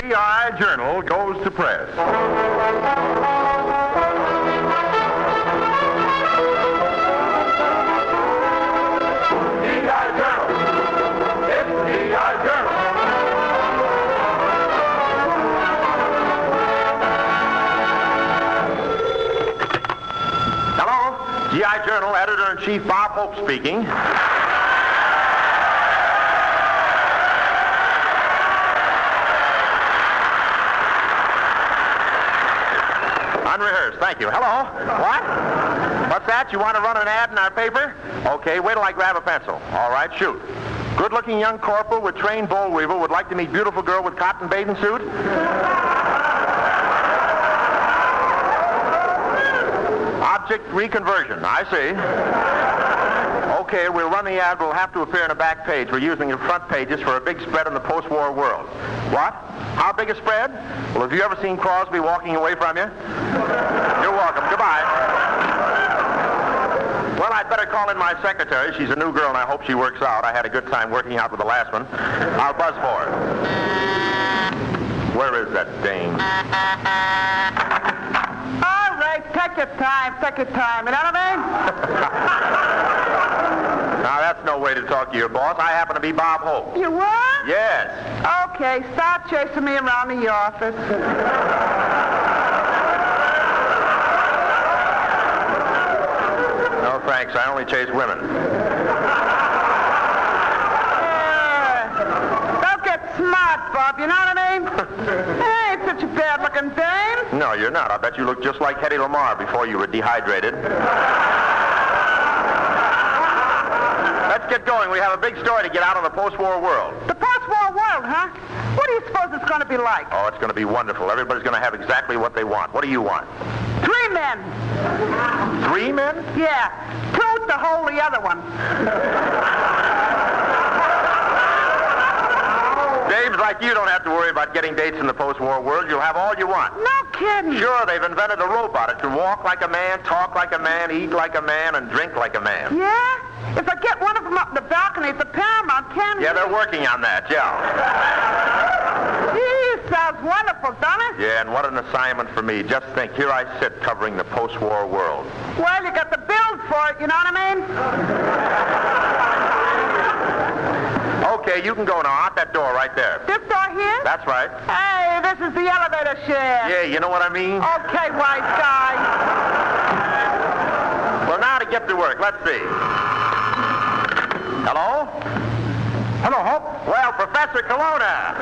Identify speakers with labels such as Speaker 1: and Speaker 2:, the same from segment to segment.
Speaker 1: GI Journal goes to press. GI Journal. It's the GI Journal. Hello, GI Journal Editor-in-Chief Bob Hope speaking. Unrehearsed, thank you. Hello? What? What's that? You want to run an ad in our paper? Okay, wait till I grab a pencil. All right, shoot. Good-looking young corporal with trained boll weevil would like to meet beautiful girl with cotton bathing suit? Object reconversion, I see. Okay, we'll run the ad. We'll have to appear in a back page. We're using the front pages for a big spread in the post-war world. What? How big a spread? Well, have you ever seen Crosby walking away from you? You're welcome. Goodbye. Well, I'd better call in my secretary. She's a new girl, and I hope she works out. I had a good time working out with the last one. I'll buzz for her. Where is that dame?
Speaker 2: All right, take your time, you know what I mean?
Speaker 1: Now, that's no way to talk to your boss. I happen to be Bob Hope.
Speaker 2: You what?
Speaker 1: Yes.
Speaker 2: Okay, start chasing me around the office.
Speaker 1: No, thanks. I only chase women.
Speaker 2: Don't get smart, Bob, you know what I mean? Hey, ain't such a bad-looking dame.
Speaker 1: No, you're not. I bet you look just like Hedy Lamarr before you were dehydrated. Let's get going. We have a big story to get out on the post-war world.
Speaker 2: The post-war world, huh? What do you suppose it's going to be like?
Speaker 1: Oh, it's going to be wonderful. Everybody's going to have exactly what they want. What do you want?
Speaker 2: 3 men.
Speaker 1: 3 men?
Speaker 2: Yeah. 2 to hold the other one.
Speaker 1: Dames like you don't have to worry about getting dates in the post-war world. You'll have all you want.
Speaker 2: No kidding.
Speaker 1: Sure, they've invented a robot. It can walk like a man, talk like a man, eat like a man, and drink like a man.
Speaker 2: Yeah? If I get one of them up in the balcony at the Paramount, can
Speaker 1: Yeah, they're working on that, yeah.
Speaker 2: Gee, sounds wonderful, doesn't it?
Speaker 1: Yeah, and what an assignment for me. Just think, here I sit covering the post-war world.
Speaker 2: Well, you got the build for it, you know what I mean?
Speaker 1: Okay, you can go now. Out that door right there.
Speaker 2: This door here?
Speaker 1: That's right.
Speaker 2: Hey, this is the elevator shaft.
Speaker 1: Yeah, you know what I mean?
Speaker 2: Okay, wise guy.
Speaker 1: Well, now to get to work. Let's see. Hello?
Speaker 3: Hello, Hope.
Speaker 1: Well, Professor Colonna.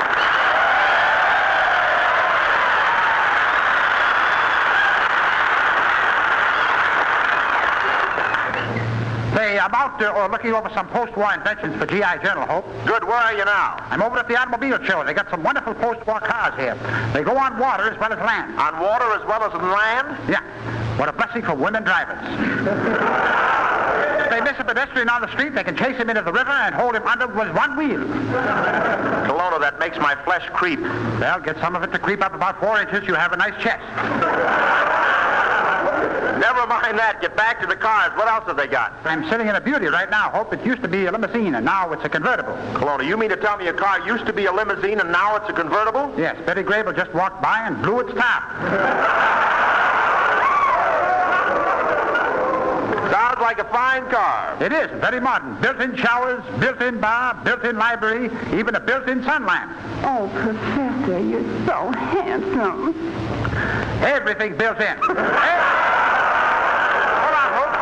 Speaker 3: Say, I'm out looking over some post-war inventions for GI Journal, Hope.
Speaker 1: Good. Where are you now?
Speaker 3: I'm over at the automobile show. They got some wonderful post-war cars here. They go on water as well as land.
Speaker 1: On water as well as on land?
Speaker 3: Yeah. What a blessing for women drivers. If they miss a pedestrian on the street, they can chase him into the river and hold him under with one wheel.
Speaker 1: Colonna, that makes my flesh creep.
Speaker 3: Well, get some of it to creep up about 4 inches. You have a nice chest.
Speaker 1: Never mind that. Get back to the cars. What else have they got?
Speaker 3: I'm sitting in a beauty right now, Hope. It used to be a limousine, and now it's a convertible.
Speaker 1: Colonna, you mean to tell me a car used to be a limousine and now it's a convertible?
Speaker 3: Yes, Betty Grable just walked by and blew its top.
Speaker 1: Sounds like a fine car.
Speaker 3: It is, very modern. Built-in showers, built-in bar, built-in library, even a built-in sun lamp.
Speaker 2: Oh, Professor, you're so handsome.
Speaker 3: Everything built in. Hold on, Hope.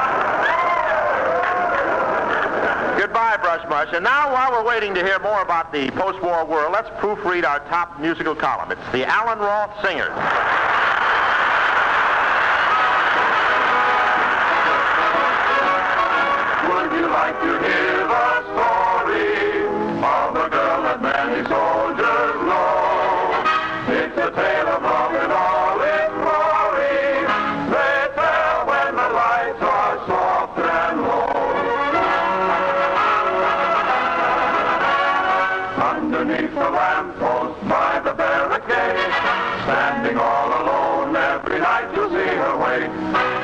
Speaker 1: Goodbye, Brushmush. And now, while we're waiting to hear more about the post-war world, let's proofread our top musical column. It's the Alan Roth Singers.
Speaker 4: Would you like to hear the story of the girl that many soldiers know? It's a tale of love in all its glory. They tell when the lights are soft and low. Underneath the lamppost by the barricade, standing all alone every night you'll see her wait.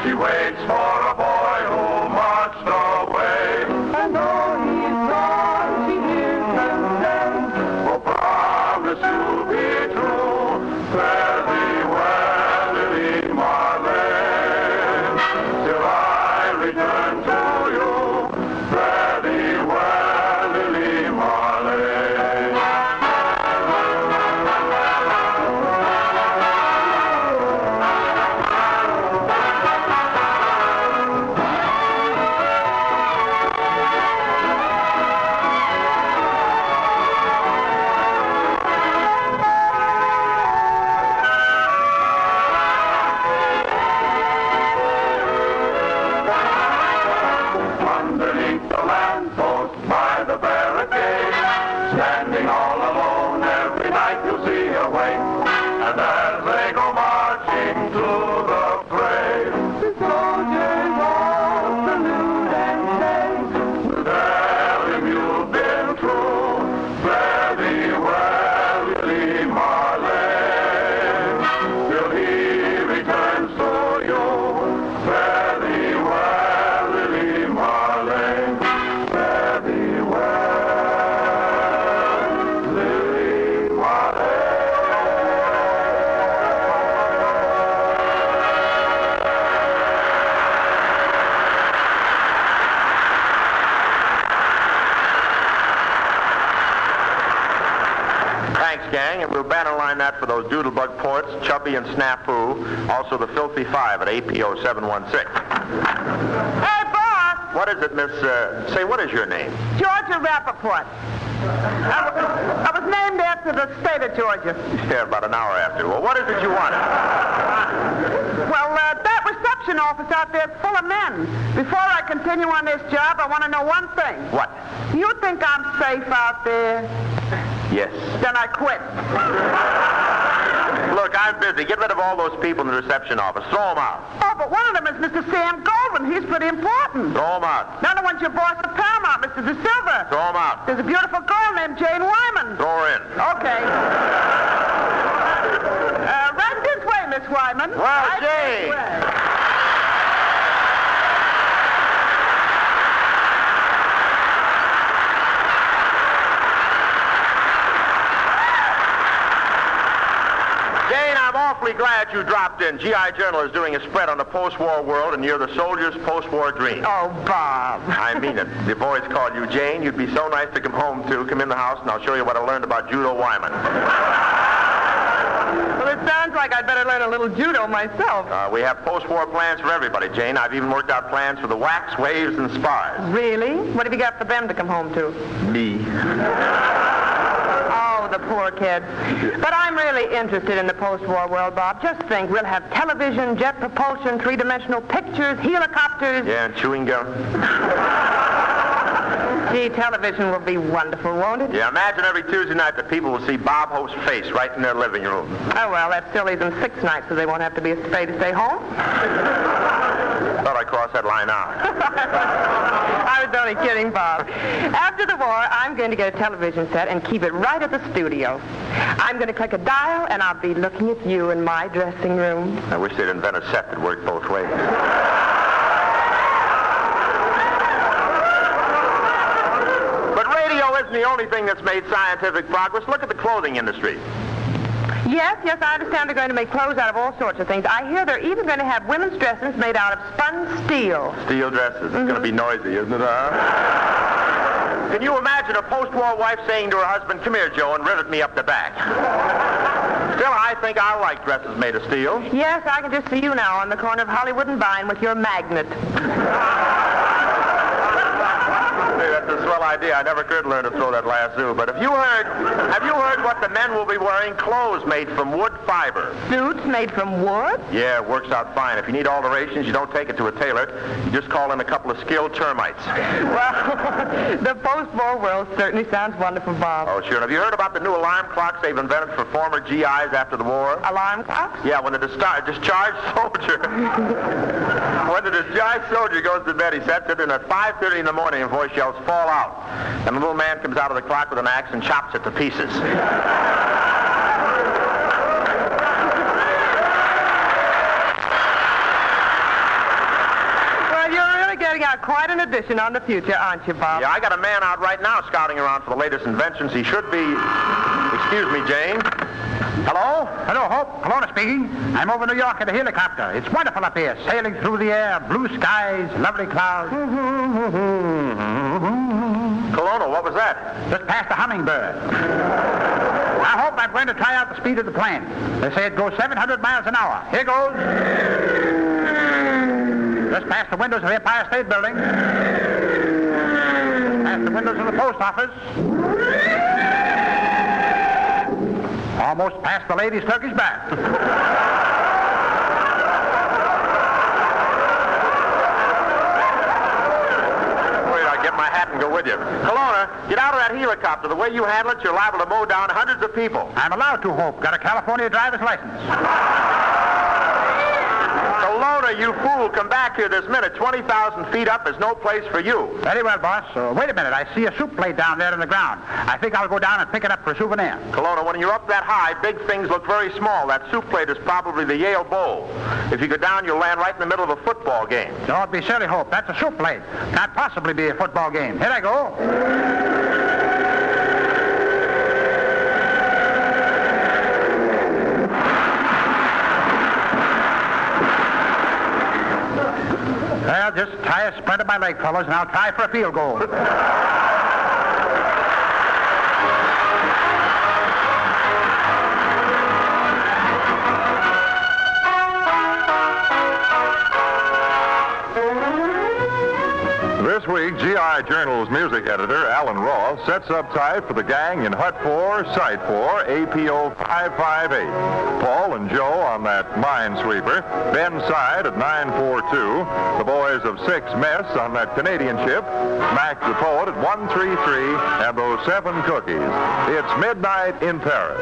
Speaker 4: She waits for a boy who marched away. And though he's gone, she hears him then, will promise to be true.
Speaker 1: Thanks, gang, and we'll banner line that for those doodlebug ports, Chubby and Snafu, also the Filthy Five at APO 716.
Speaker 2: Hey, boss!
Speaker 1: What is it, Miss, say, what is your name?
Speaker 2: Georgia Rappaport. I was named after the state of Georgia.
Speaker 1: Yeah, about an hour after. Well, what is it you want?
Speaker 2: Well, that reception office out there is full of men. Before I continue on this job, I want to know one thing.
Speaker 1: What?
Speaker 2: You think I'm safe out there?
Speaker 1: Yes.
Speaker 2: Then I quit.
Speaker 1: Look, I'm busy. Get rid of all those people in the reception office. Throw them out.
Speaker 2: Oh, but one of them is Mr. Sam Goldwyn. He's pretty important.
Speaker 1: Throw them out.
Speaker 2: Another one's your boss at Paramount, Mr. De Silva.
Speaker 1: Throw them out.
Speaker 2: There's a beautiful girl named Jane Wyman.
Speaker 1: Throw her in.
Speaker 2: Okay. Right this way, Miss Wyman.
Speaker 1: Well,
Speaker 2: right
Speaker 1: Jane.
Speaker 2: This way.
Speaker 1: Jane, I'm awfully glad you dropped in. G.I. Journal is doing a spread on the post-war world, and you're the soldier's post-war dream.
Speaker 2: Oh, Bob.
Speaker 1: I mean it. The boys call you Jane. You'd be so nice to come home to. Come in the house, and I'll show you what I learned about Judo Wyman.
Speaker 2: Well, it sounds like I'd better learn a little judo myself.
Speaker 1: We have post-war plans for everybody, Jane. I've even worked out plans for the wax, waves, and spars.
Speaker 2: Really? What have you got for them to come home to?
Speaker 1: Me.
Speaker 2: Oh, the poor kids. But I'm really interested in the post-war world, Bob. Just think, we'll have television, jet propulsion, three-dimensional pictures, helicopters.
Speaker 1: Yeah, and chewing gum.
Speaker 2: Gee, television will be wonderful, won't it?
Speaker 1: Yeah, imagine every Tuesday night that people will see Bob Hope's face right in their living room.
Speaker 2: Oh, well, that still leaves them 6 nights, so they won't have to be afraid to stay home.
Speaker 1: Thought I crossed that line out.
Speaker 2: I was only kidding, Bob. After the war, I'm going to get a television set and keep it right at the studio. I'm going to click a dial, and I'll be looking at you in my dressing room.
Speaker 1: I wish they'd invent a set that worked both ways. But radio isn't the only thing that's made scientific progress. Look at the clothing industry.
Speaker 2: Yes, I understand they're going to make clothes out of all sorts of things. I hear they're even going to have women's dresses made out of spun steel.
Speaker 1: Steel dresses. It's going to be noisy, isn't it, huh? Can you imagine a post-war wife saying to her husband, "Come here, Joe, and rivet me up the back"? Still, I think I like dresses made of steel.
Speaker 2: Yes, I can just see you now on the corner of Hollywood and Vine with your magnet.
Speaker 1: That's a swell idea. I never could learn to throw that lasso. But have you heard what the men will be wearing? Clothes made from wood fiber.
Speaker 2: Suits made from wood?
Speaker 1: Yeah, it works out fine. If you need alterations, you don't take it to a tailor. You just call in a couple of skilled termites.
Speaker 2: Well, the post-war world certainly sounds wonderful, Bob.
Speaker 1: Oh, sure. And have you heard about the new alarm clocks they've invented for former GIs after the war?
Speaker 2: Alarm clocks?
Speaker 1: Yeah, when the discharged soldier... when the discharged soldier goes to bed, he sets it, and at 5:30 in the morning, a voice yells, "Fall out." And the little man comes out of the clock with an axe and chops it to pieces.
Speaker 2: Well, you're really getting out quite an edition on the future, aren't you, Bob?
Speaker 1: Yeah, I got a man out right now scouting around for the latest inventions. He should be... Excuse me, Jane. Hello?
Speaker 3: Hello, Hope. Kelowna speaking. I'm over New York in a helicopter. It's wonderful up here, sailing through the air, blue skies, lovely clouds.
Speaker 1: Kelowna, what was that?
Speaker 3: Just past the hummingbird. I hope I'm going to try out the speed of the plane. They say it goes 700 miles an hour. Here goes. Just past the windows of the Empire State Building. Past the windows of the post office. Almost past the ladies' Turkish bath.
Speaker 1: Wait, I'll get my hat and go with you. Kelowna, get out of that helicopter. The way you handle it, you're liable to mow down hundreds of people.
Speaker 3: I'm allowed to, Hope. Got a California driver's license.
Speaker 1: Kelowna, you fool, come back here this minute. 20,000 feet up is no place for you.
Speaker 3: Very well, boss. Wait a minute. I see a soup plate down there on the ground. I think I'll go down and pick it up for a souvenir.
Speaker 1: Kelowna, when you're up that high, big things look very small. That soup plate is probably the Yale Bowl. If you go down, you'll land right in the middle of a football game.
Speaker 3: Don't be silly, Hope. That's a soup plate. Can't possibly be a football game. Here I go. Well, just tie a spread of my leg, fellas, and I'll try for a field goal.
Speaker 5: GI Journal's music editor, Alan Ross, sets up type for the gang in Hut 4, Site 4, APO 558. Paul and Joe on that Minesweeper, Ben Side at 942, the boys of 6 Mess on that Canadian ship, Mac the Poet at 133, and those 7 cookies. It's Midnight in Paris.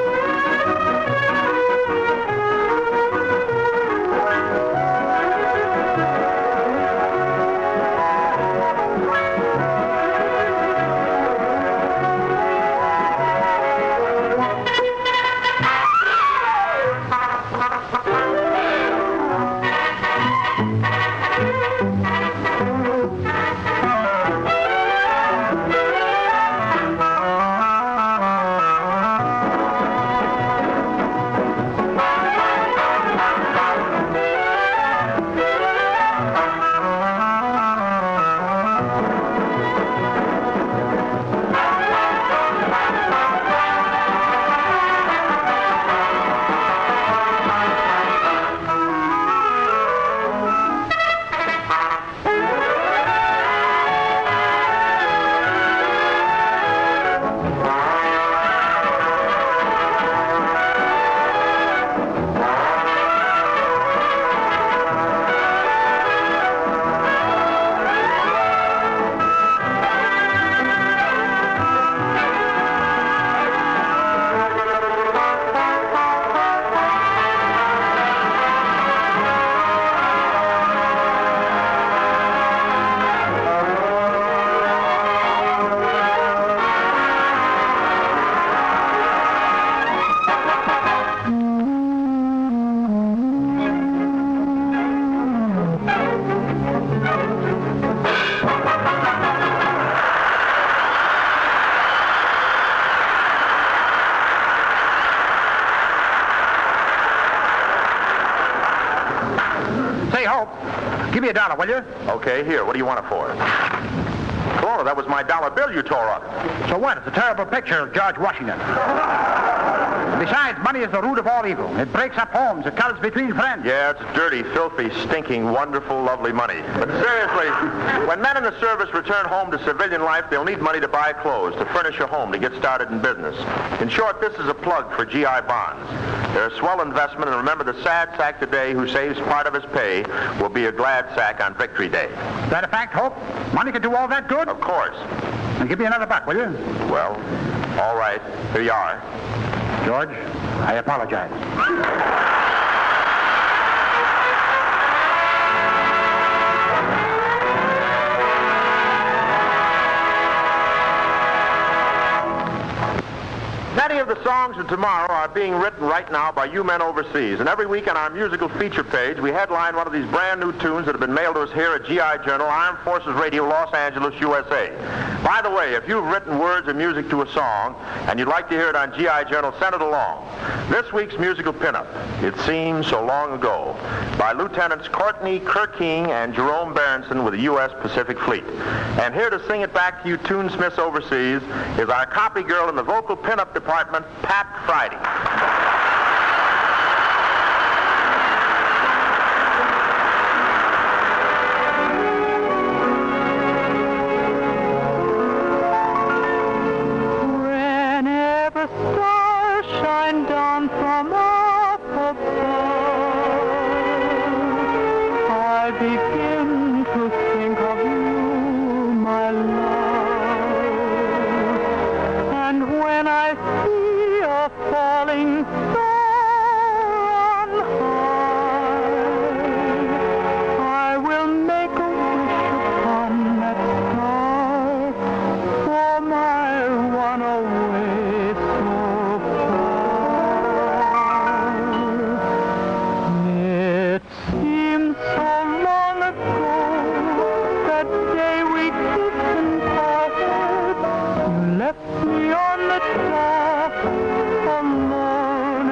Speaker 3: Give me $1, will you?
Speaker 1: Okay, here. What do you want it for? Corona, that was my dollar bill you tore up.
Speaker 3: So what? It's a terrible picture of George Washington. Besides, money is the root of all evil. It breaks up homes. It cuts between friends.
Speaker 1: Yeah, it's dirty, filthy, stinking, wonderful, lovely money. But seriously, when men in the service return home to civilian life, they'll need money to buy clothes, to furnish a home, to get started in business. In short, this is a plug for GI bonds. They're a swell investment, and remember, the sad sack today who saves part of his pay will be a glad sack on Victory Day.
Speaker 3: Is that a fact, Hope? Money can do all that good?
Speaker 1: Of course.
Speaker 3: Then give me another $1, will you?
Speaker 1: Well, all right. Here you are.
Speaker 3: George, I apologize.
Speaker 1: Many of the songs of tomorrow are being written right now by you men overseas. And every week on our musical feature page, we headline one of these brand new tunes that have been mailed to us here at GI Journal, Armed Forces Radio, Los Angeles, USA. By the way, if you've written words and music to a song and you'd like to hear it on GI Journal, send it along. This week's musical pinup, It Seems So Long Ago, by Lieutenants Courtney Kirking and Jerome Berenson with the U.S. Pacific Fleet. And here to sing it back to you tunesmiths overseas is our copy girl in the vocal pinup department, Pat Friday.
Speaker 6: Whenever stars shine down from up above, I begin to think of you, my love. And when I see a falling star on high, I will make a wish upon that star for my runaway so far. It seems so long ago, that day we kissed and parted. You left me on the dock, alone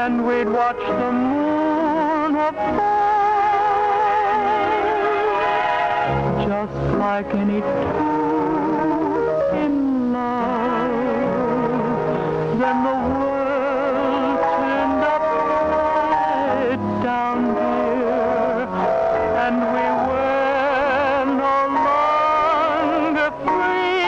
Speaker 6: and we'd watch the moon afar, just like any two in love. Then the world turned upside down here, and we were no longer free.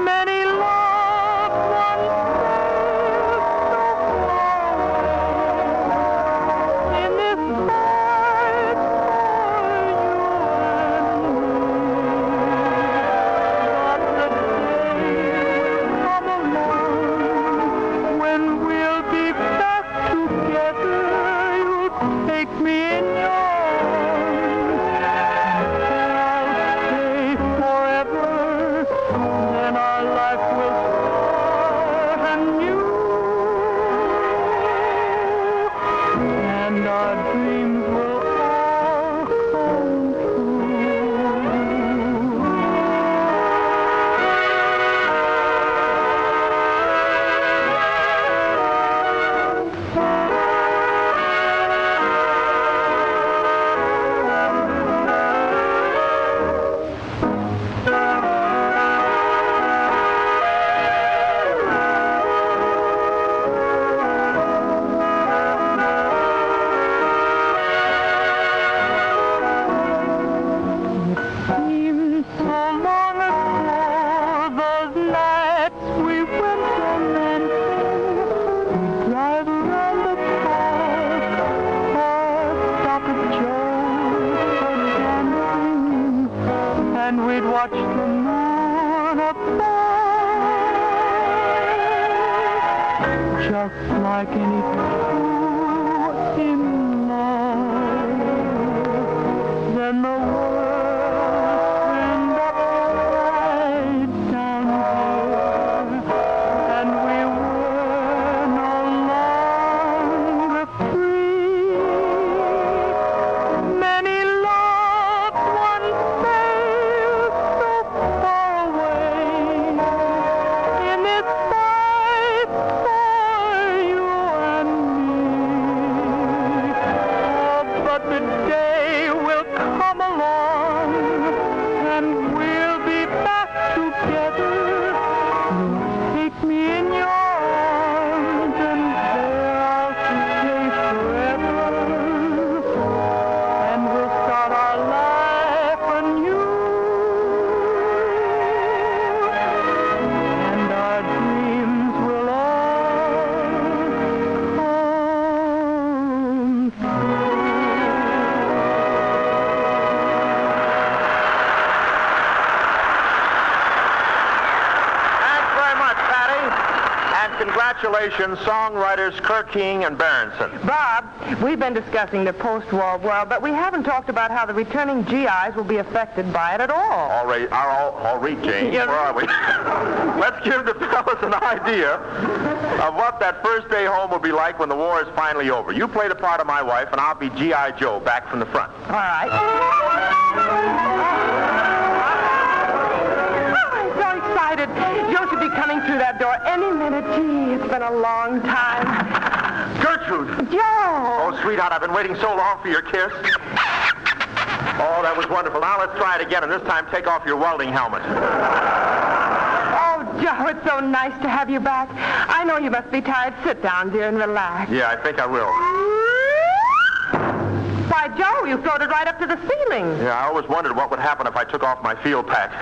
Speaker 6: Many loved ones sailed so far away in this fight for you and me. But the day will come along when we'll be back together. You'll take me in your arms, and I'll stay forever. Then our life will start anew, and our dreams will all come seems so long ago, those nights we went romancing. We'd drive around the park or stop at Joe's for dancing, and we'd watch the moon above, just like any two in love. Then the world turned upside down here, and we were no longer free. Many loved ones sailed so far away in this fight for you and me. Oh, but the day will come along, and we'll be back together. You'll take me in your arms, and there I'll stay forever. And we'll start our life anew, and our dreams will all come true.
Speaker 1: Thanks very much, Patty. And congratulations, songwriters Kirking and Berenson.
Speaker 2: Bob, we've been discussing the post-war world, but we haven't talked about how the returning GIs will be affected by it at all.
Speaker 1: All right, Jane.
Speaker 2: Yeah.
Speaker 1: Where are we? Let's give the fellas an idea of what that first day home will be like when the war is finally over. You play the part of my wife, and I'll be G.I. Joe back from the front.
Speaker 2: All right. Oh, I'm so excited. Joe should be coming through that door any minute. Gee, it's been a long time.
Speaker 1: Gertrude!
Speaker 2: Joe!
Speaker 1: Oh, sweetheart, I've been waiting so long for your kiss. Oh, that was wonderful. Now let's try it again, and this time take off your welding helmet.
Speaker 2: Oh, Joe, it's so nice to have you back. I know you must be tired. Sit down, dear, and relax.
Speaker 1: Yeah, I think I will.
Speaker 2: Why, Joe, you floated right up to the ceiling.
Speaker 1: Yeah, I always wondered what would happen if I took off my field pack.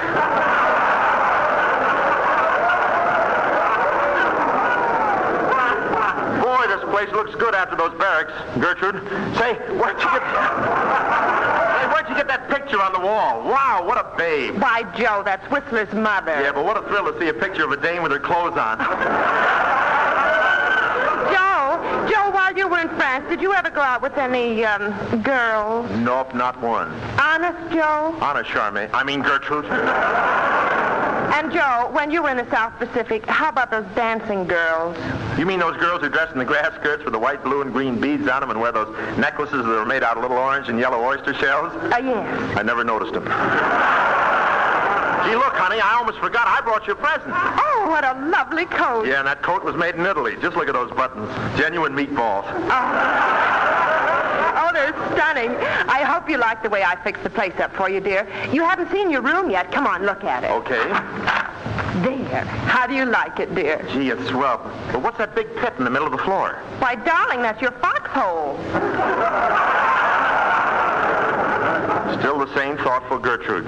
Speaker 1: Boy, this place looks good after those barracks, Gertrude. Say, where'd you get that picture on the wall? Wow, what a babe.
Speaker 2: Why, Joe, that's Whistler's mother.
Speaker 1: Yeah, but what a thrill to see a picture of a dame with her clothes on.
Speaker 2: Joe, while you were in France, did you ever go out with any, girls?
Speaker 1: Nope, not one.
Speaker 2: Honest, Joe?
Speaker 1: Honest, Charmaine. I mean, Gertrude.
Speaker 2: And, Joe, when you were in the South Pacific, how about those dancing girls?
Speaker 1: You mean those girls who dress in the grass skirts with the white, blue, and green beads on them and wear those necklaces that are made out of little orange and yellow oyster shells?
Speaker 2: Yes.
Speaker 1: I never noticed them. Gee, look, honey, I almost forgot. I brought you a present.
Speaker 2: Oh, what a lovely coat.
Speaker 1: Yeah, and that coat was made in Italy. Just look at those buttons. Genuine meatballs.
Speaker 2: Oh, they're stunning. I hope you like the way I fixed the place up for you, dear. You haven't seen your room yet. Come on, look at it.
Speaker 1: Okay.
Speaker 2: There. How do you like it, dear?
Speaker 1: Gee, it's swell. But what's that big pit in the middle of the floor?
Speaker 2: Why, darling, that's your foxhole.
Speaker 1: Still the same thoughtful Gertrude.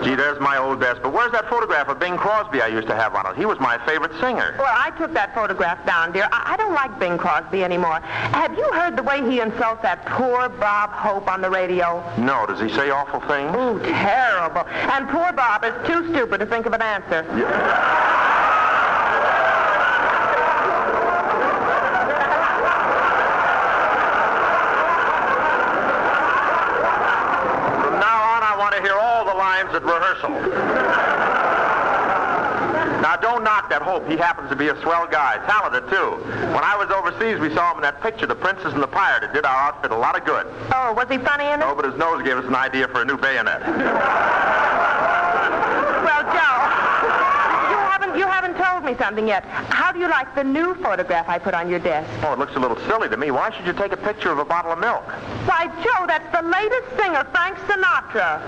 Speaker 1: Gee, there's my old desk. But where's that photograph of Bing Crosby I used to have on it? He was my favorite singer.
Speaker 2: Well, I took that photograph down, dear. I don't like Bing Crosby anymore. Have you heard the way he insults that poor Bob Hope on the radio?
Speaker 1: No, does he say awful things?
Speaker 2: Ooh, terrible. And poor Bob is too stupid to think of an answer.
Speaker 1: At rehearsal. Now, don't knock that Hope. He happens to be a swell guy. Talented, too. When I was overseas, we saw him in that picture, The Princess and the Pirate. It did our outfit a lot of good.
Speaker 2: Oh, was he funny in it?
Speaker 1: No, but his nose gave us an idea for a new bayonet.
Speaker 2: Well, Joe, you haven't told me something yet. How do you like the new photograph I put on your desk?
Speaker 1: Oh, it looks a little silly to me. Why should you take a picture of a bottle of milk?
Speaker 2: Why, Joe, that's the latest singer, Frank Sinatra.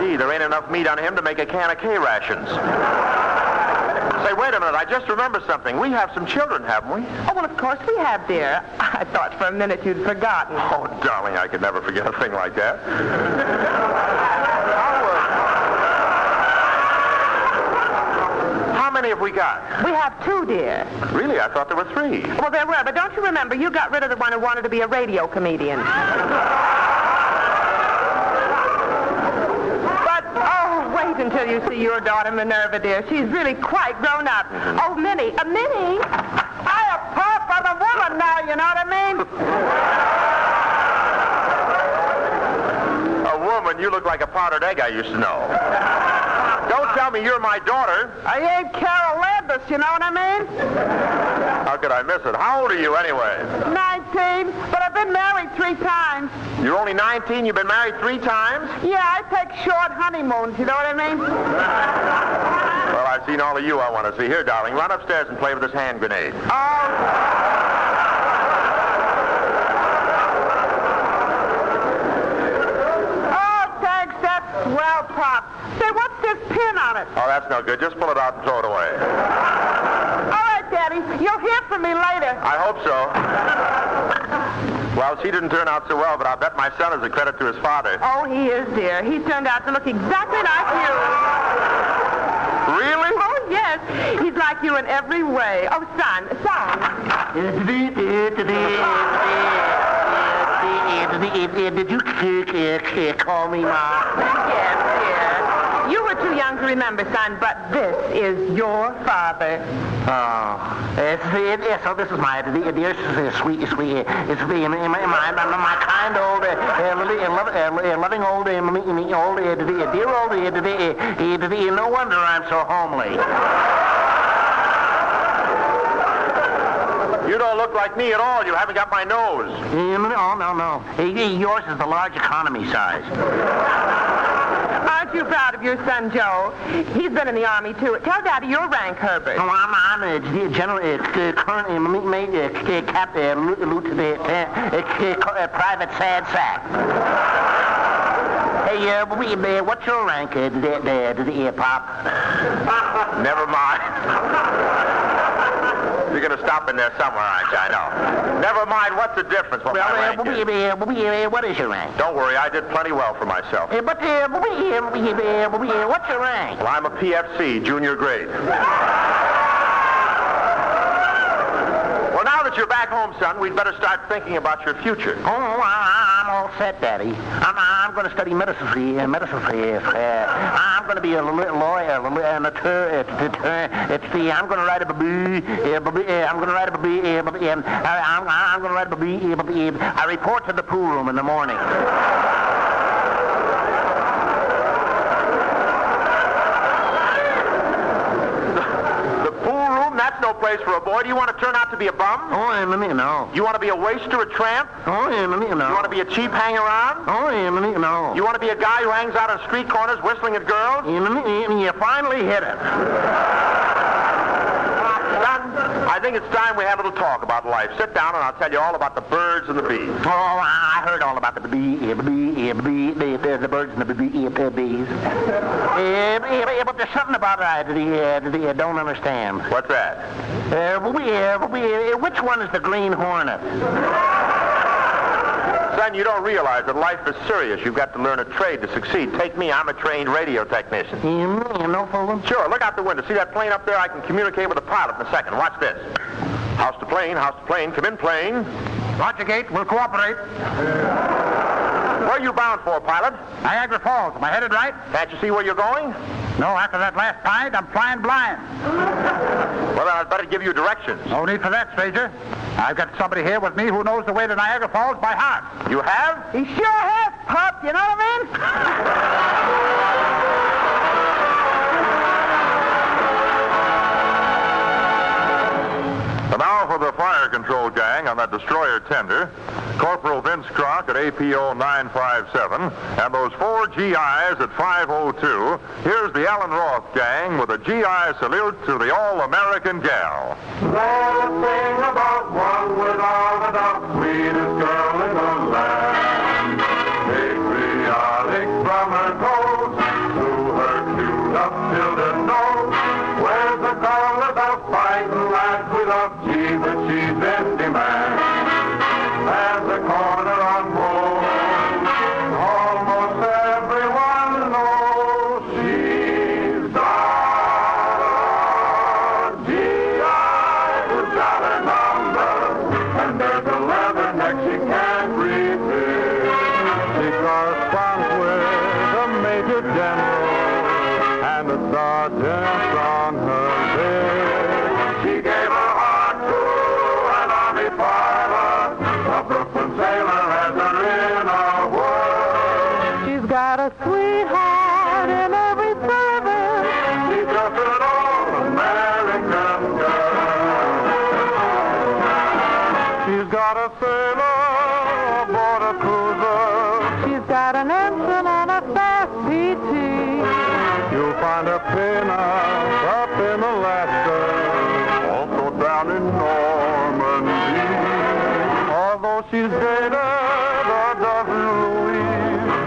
Speaker 1: Gee, there ain't enough meat on him to make a can of K rations. Say, wait a minute. I just remembered something. We have some children, haven't we?
Speaker 2: Oh, well, of course we have, dear. I thought for a minute you'd forgotten.
Speaker 1: Oh, darling, I could never forget a thing like that. How many have we got?
Speaker 2: We have 2, dear.
Speaker 1: Really? I thought there were 3.
Speaker 2: Well, there were, but don't you remember, you got rid of the one who wanted to be a radio comedian. Wait until you see your daughter, Minerva, dear. She's really quite grown up. Oh, Minnie. Minnie? I a pup. I'm a woman now, you know what I mean?
Speaker 1: A woman? You look like a powdered egg I used to know. Don't tell me you're my daughter.
Speaker 2: I ain't Carol Landis, you know what I mean?
Speaker 1: How could I miss it? How old are you, anyway?
Speaker 2: 19, but I've been married 3 times.
Speaker 1: You're only 19? You've been married 3 times?
Speaker 2: Yeah, I take short honeymoons, you know what I mean?
Speaker 1: Well, I've seen all of you I want to see. Here, darling, run upstairs and play with this hand grenade.
Speaker 2: Oh, thanks. That's swell, Pop. Say, what's this pin on it?
Speaker 1: Oh, that's no good. Just pull it out and throw it away.
Speaker 2: All right, Daddy. You'll hear from me later.
Speaker 1: I hope so. Well, she didn't turn out so well, but I'll bet my son is a credit to his father.
Speaker 2: Oh, he is, dear. He turned out to look exactly like you.
Speaker 1: Really?
Speaker 2: Oh, yes. He's like you in every way. Oh, son.
Speaker 7: Did you call me, Ma?
Speaker 2: Yes, dear. You were too young to remember, son, but this is your father.
Speaker 7: Oh, so this is my dear, sweet, it's my kind old, loving old, dear old, no wonder I'm so homely.
Speaker 1: You don't look like me at all. You haven't got my nose.
Speaker 7: No. Yours is the large economy size.
Speaker 2: Aren't you proud of your son, Joe? He's been in the Army, too. Tell Daddy your rank, Herbert.
Speaker 7: Oh, I'm a general, current, private sad sack. Hey, what's your rank, Pop?
Speaker 1: Never mind. You're going to stop in there somewhere, aren't you? I know. Never mind. What's the difference? What my rank is?
Speaker 7: What is your rank?
Speaker 1: Don't worry. I did plenty well for myself.
Speaker 7: What's your rank?
Speaker 1: Well, I'm a PFC, junior grade. Well, now that you're back home, son, we'd better start thinking about your future.
Speaker 7: Oh, I'm all set, Daddy. I'm going to study medicine. I'm going to be a lawyer, an attorney. I'm going to write a I report to the pool room in the morning.
Speaker 1: The pool room? That's no place place for a boy. Do you want to turn out to be a bum?
Speaker 7: Oh, no.
Speaker 1: You want to be a waster, a tramp?
Speaker 7: Oh, no.
Speaker 1: You want to be a cheap hanger-on?
Speaker 7: Oh, no.
Speaker 1: You want to be a guy who hangs out on street corners whistling at girls?
Speaker 7: You finally hit it.
Speaker 1: Son, I think it's time we had a little talk about life. Sit down and I'll tell you all about the birds and the bees.
Speaker 7: Oh, I heard all about the birds and the bees. But there's something about it I don't understand.
Speaker 1: What's that?
Speaker 7: Which one is the green hornet?
Speaker 1: Son, you don't realize that life is serious. You've got to learn a trade to succeed. Take me, I'm a trained radio technician.
Speaker 7: No, Fulton?
Speaker 1: Sure, look out the window. See that plane up there? I can communicate with the pilot in a second. Watch this. House to plane, come in plane.
Speaker 3: Roger, Gate, we'll cooperate.
Speaker 1: Where are you bound for, pilot?
Speaker 3: Niagara Falls. Am I headed right?
Speaker 1: Can't you see where you're going?
Speaker 3: No, after that last pint, I'm flying blind.
Speaker 1: Well, then I'd better give you directions.
Speaker 3: No need for that, stranger. I've got somebody here with me who knows the way to Niagara Falls by heart.
Speaker 1: You have?
Speaker 2: He sure has, Pop. You know what I
Speaker 5: And now for the fire control gang on that destroyer tender, Corporal Vince Crock at APO 957, and those 4 GIs at 502. Here's the Alan Roth gang with a GI salute to the all-American gal.
Speaker 4: Let us sing about one without a doubt, sweetest girl in the land. Patriotic from her toes to her tuned-up tilted nose. Where's the call about fighting lads we love? Gee, but she's in demand. As the corner unfolds, almost everyone knows she's our GI who's got a number, and there's a leather neck she can't resist.
Speaker 5: She corresponds with a Major General and a sergeant on her bed.
Speaker 4: She gave her heart to an army pilot, a Brooklyn sailor has her in a word.
Speaker 2: She's got a sweetheart in every service.
Speaker 4: She's just an all-American girl.
Speaker 5: She's got a sailor aboard a cruiser.
Speaker 2: She's got an ensign on a fast PT.
Speaker 5: You'll find a pin-up up in Alaska, also down in Normandy. Although she's dated a dozen Louis,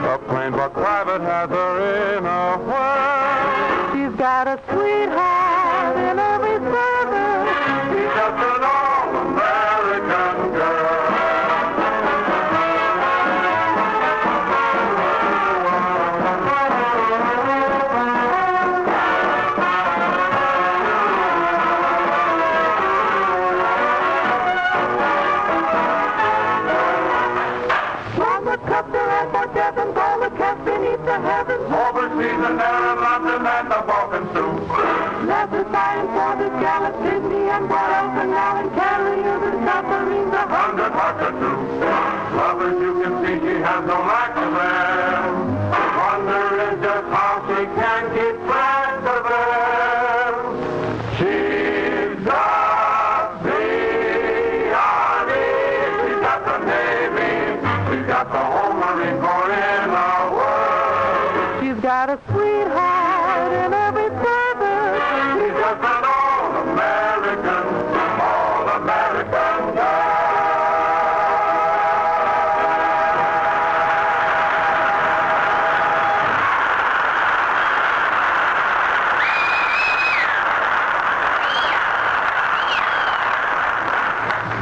Speaker 5: a plain but private has her in a way.
Speaker 2: She's got a sweetheart in every service.
Speaker 4: She's just an all-American girl.
Speaker 2: From the Custer and Fort Devon, all the cats beneath the heavens.
Speaker 4: Overseas and there in London and the Balkans too.
Speaker 2: Let the science for the gallant Sydney and what else and now in carriers and submarines.
Speaker 4: 100 hearts or two. Lovers, you can see she has no lack of them. Wonder is just how she can keep track of them. She's got the Army, she's got the Navy, she's got the whole Marine Corps in the world.
Speaker 2: She's got a sweetheart in every service.
Speaker 4: She's just an all-American girl.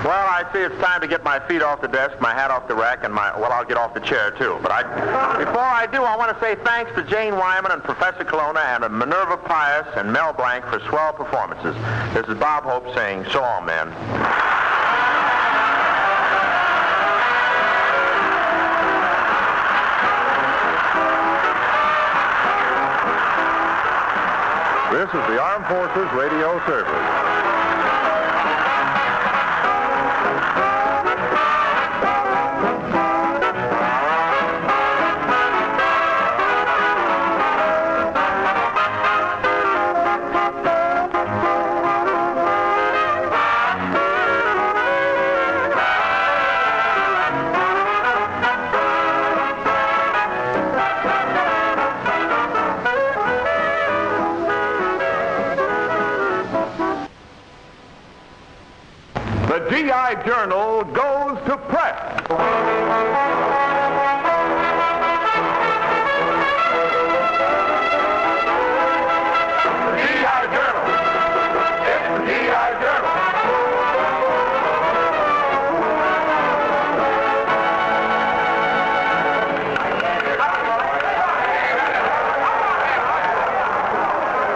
Speaker 1: Well, I see it's time to get my feet off the desk, my hat off the rack, and I'll get off the chair, too. But before I do, I want to say thanks to Jane Wyman and Professor Colonna and Minerva Pius and Mel Blanc for swell performances. This is Bob Hope saying, so long, man.
Speaker 5: This is the Armed Forces Radio Service.
Speaker 8: The GI Journal goes to press.